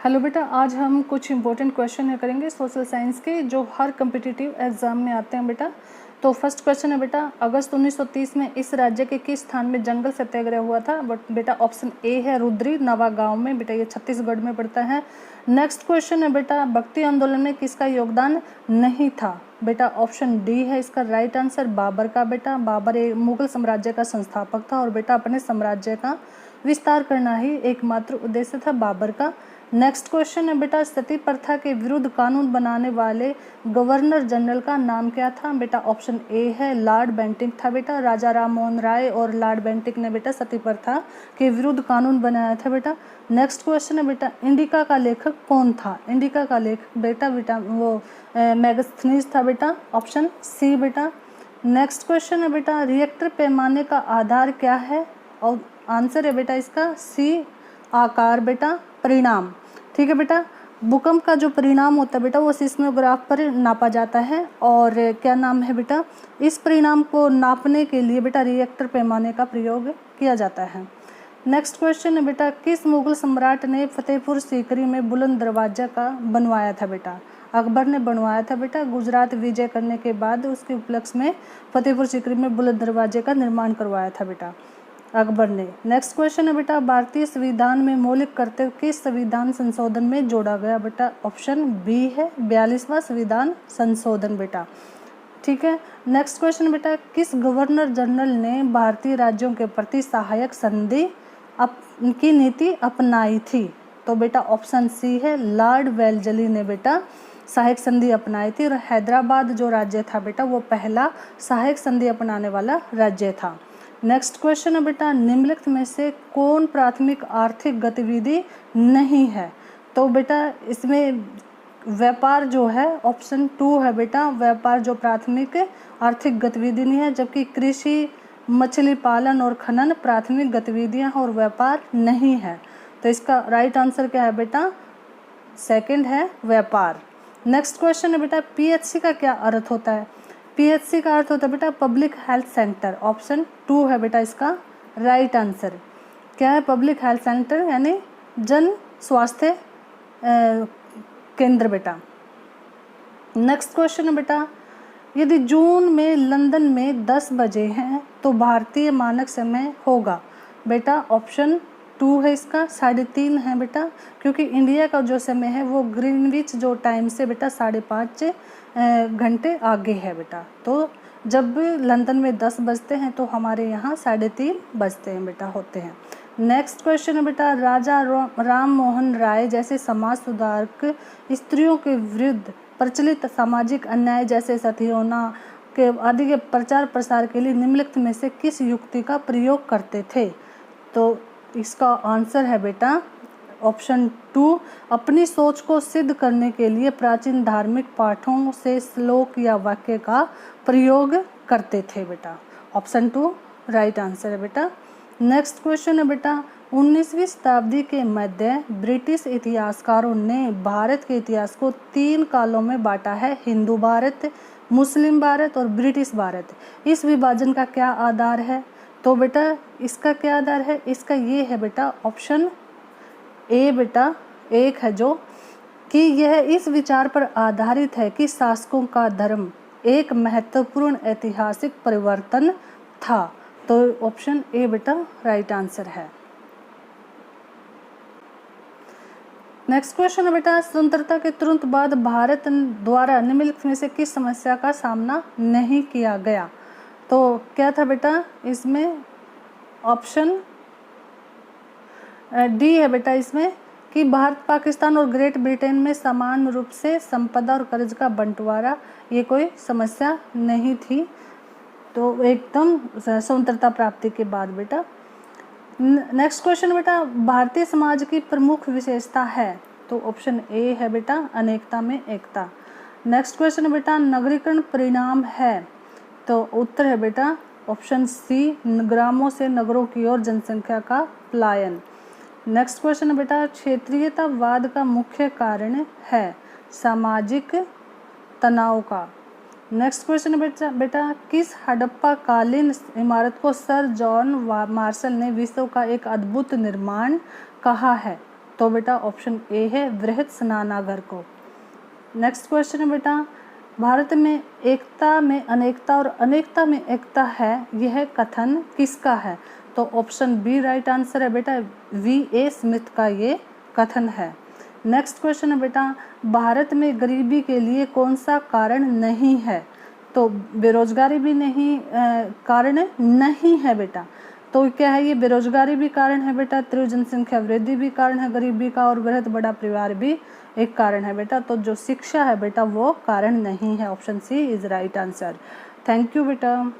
Hello बेटा, आज हम कुछ इंपॉर्टेंट क्वेश्चन करेंगे सोशल साइंस के जो हर कम्पिटिटिव एग्जाम में आते हैं बेटा। तो फर्स्ट क्वेश्चन है बेटा, अगस्त 1930 में इस राज्य के किस स्थान में जंगल सत्याग्रह हुआ था? बट बेटा ऑप्शन ए है रुद्री नवा गांव में, बेटा ये छत्तीसगढ़ में पड़ता है। नेक्स्ट क्वेश्चन है बेटा, भक्ति आंदोलन में किसका योगदान नहीं था? बेटा ऑप्शन डी है इसका राइट आंसर, बाबर का। बेटा बाबर एक मुगल साम्राज्य का संस्थापक था और बेटा अपने साम्राज्य का विस्तार करना ही एकमात्र उद्देश्य था बाबर का। नेक्स्ट क्वेश्चन है बेटा, सती प्रथा के विरुद्ध कानून बनाने वाले गवर्नर जनरल का नाम क्या था? बेटा ऑप्शन ए है लॉर्ड बेंटिक था। बेटा राजा राम मोहन राय और लॉर्ड बेंटिक ने बेटा सती प्रथा के विरुद्ध कानून बनाया था बेटा। नेक्स्ट क्वेश्चन है बेटा, इंडिका का लेखक कौन था? इंडिका का लेखक बेटा वो मैगस्थनीज था बेटा, ऑप्शन सी बेटा। नेक्स्ट क्वेश्चन है बेटा, रिएक्टर पैमाने का आधार क्या है? और आंसर है बेटा इसका सी आकार बेटा परिणाम। ठीक है बेटा, भूकंप का जो परिणाम होता है बेटा वो सिस्मोग्राफ पर नापा जाता है और क्या नाम है बेटा, इस परिणाम को नापने के लिए बेटा रिएक्टर पैमाने का प्रयोग किया जाता है। नेक्स्ट क्वेश्चन है बेटा, किस मुगल सम्राट ने फतेहपुर सीकरी में बुलंद दरवाजा का बनवाया था? बेटा अकबर ने बनवाया था बेटा। गुजरात विजय करने के बाद उसके उपलक्ष्य में फतेहपुर सीकरी में बुलंद दरवाजे का निर्माण करवाया था बेटा अकबर ने। नेक्स्ट क्वेश्चन है बेटा, भारतीय संविधान में मौलिक कर्तव्य किस संविधान संशोधन में जोड़ा गया? बेटा ऑप्शन बी है 42वां संविधान संशोधन बेटा। ठीक है, नेक्स्ट क्वेश्चन बेटा, किस गवर्नर जनरल ने भारतीय राज्यों के प्रति सहायक संधि की नीति अपनाई थी? तो बेटा ऑप्शन सी है लॉर्ड वेल्लेस्ली ने बेटा सहायक संधि अपनाई थी और हैदराबाद जो राज्य था बेटा वो पहला सहायक संधि अपनाने वाला राज्य था। नेक्स्ट क्वेश्चन है बेटा, निम्नलिखित में से कौन प्राथमिक आर्थिक गतिविधि नहीं है? तो बेटा इसमें व्यापार जो है ऑप्शन 2 है बेटा, व्यापार जो प्राथमिक आर्थिक गतिविधि नहीं है, जबकि कृषि मछली पालन और खनन प्राथमिक गतिविधियां और व्यापार नहीं है। तो इसका राइट आंसर क्या है बेटा, सेकंड है व्यापार। नेक्स्ट क्वेश्चन है बेटा, पीएचसी का क्या अर्थ होता है? पीएचसी का अर्थ होता है बेटा पब्लिक हेल्थ सेंटर, ऑप्शन 2 है बेटा इसका राइट आंसर। क्या है पब्लिक हेल्थ सेंटर? यानी जन स्वास्थ्य केंद्र बेटा। नेक्स्ट क्वेश्चन है बेटा, यदि जून में लंदन में 10 बजे हैं तो भारतीय मानक समय होगा? बेटा ऑप्शन 2 है इसका 3:30 है बेटा, क्योंकि इंडिया का जो समय है वो ग्रीनविच जो टाइम से बेटा 5.5 घंटे आगे है बेटा। तो जब लंदन में 10 बजते हैं तो हमारे यहाँ 3:30 बजते हैं बेटा होते हैं। नेक्स्ट क्वेश्चन है बेटा, राजा राम मोहन राय जैसे समाज सुधारक स्त्रियों के विरुद्ध प्रचलित सामाजिक अन्याय जैसे सती होना के आदि के प्रचार प्रसार के लिए निम्नलिखित में से किस युक्ति का प्रयोग करते थे? तो इसका आंसर है बेटा ऑप्शन 2, अपनी सोच को सिद्ध करने के लिए प्राचीन धार्मिक पाठों से श्लोक या वाक्य का प्रयोग करते थे बेटा। ऑप्शन 2 राइट आंसर है बेटा। नेक्स्ट क्वेश्चन है बेटा, 19वीं शताब्दी के मध्य ब्रिटिश इतिहासकारों ने भारत के इतिहास को 3 कालों में बांटा है, हिंदू भारत, मुस्लिम भारत और ब्रिटिश भारत। इस विभाजन का क्या आधार है? तो बेटा इसका क्या आधार है? इसका ये है बेटा ऑप्शन ए बेटा 1 है, जो कि यह इस विचार पर आधारित है कि शासकों का धर्म एक महत्वपूर्ण ऐतिहासिक परिवर्तन था। तो ऑप्शन ए बेटा राइट आंसर है। नेक्स्ट क्वेश्चन है बेटा, स्वतंत्रता के तुरंत बाद भारत द्वारा निम्नलिखित में से किस समस्या का सामना नहीं किया गया? तो क्या था बेटा इसमें ऑप्शन डी है बेटा इसमें कि भारत पाकिस्तान और ग्रेट ब्रिटेन में समान रूप से संपदा और कर्ज का बंटवारा, ये कोई समस्या नहीं थी। तो एकदम स्वतंत्रता प्राप्ति के बाद बेटा। नेक्स्ट क्वेश्चन बेटा, भारतीय समाज की प्रमुख विशेषता है? तो ऑप्शन ए है बेटा अनेकता में एकता। नेक्स्ट क्वेश्चन बेटा, नगरीकरण परिणाम है? तो उत्तर है बेटा ऑप्शन सी, ग्रामों से नगरों की ओर जनसंख्या का पलायन। नेक्स्ट क्वेश्चन है बेटा, क्षेत्रीयतावाद का मुख्य कारण है? सामाजिक तनाव का। नेक्स्ट क्वेश्चन है बेटा, किस हड़प्पा कालीन इमारत को सर जॉन मार्शल ने विश्व का एक अद्भुत निर्माण कहा है? तो बेटा ऑप्शन ए है वृहत स्नानागार को। नेक्स्ट क्वेश्चन है बेटा, भारत में एकता में अनेकता और अनेकता में एकता है, यह कथन किसका है? तो ऑप्शन बी राइट आंसर है बेटा, V.A. स्मिथ का ये कथन है। नेक्स्ट क्वेश्चन है बेटा, भारत में गरीबी के लिए कौन सा कारण नहीं है? तो बेरोजगारी भी नहीं कारण नहीं है बेटा। तो क्या है ये? बेरोजगारी भी कारण है बेटा, तीव्र जनसंख्या वृद्धि भी कारण है गरीबी का, और वृहत बड़ा परिवार भी एक कारण है बेटा। तो जो शिक्षा है बेटा वो कारण नहीं है। Option C is right answer. Thank you बेटा।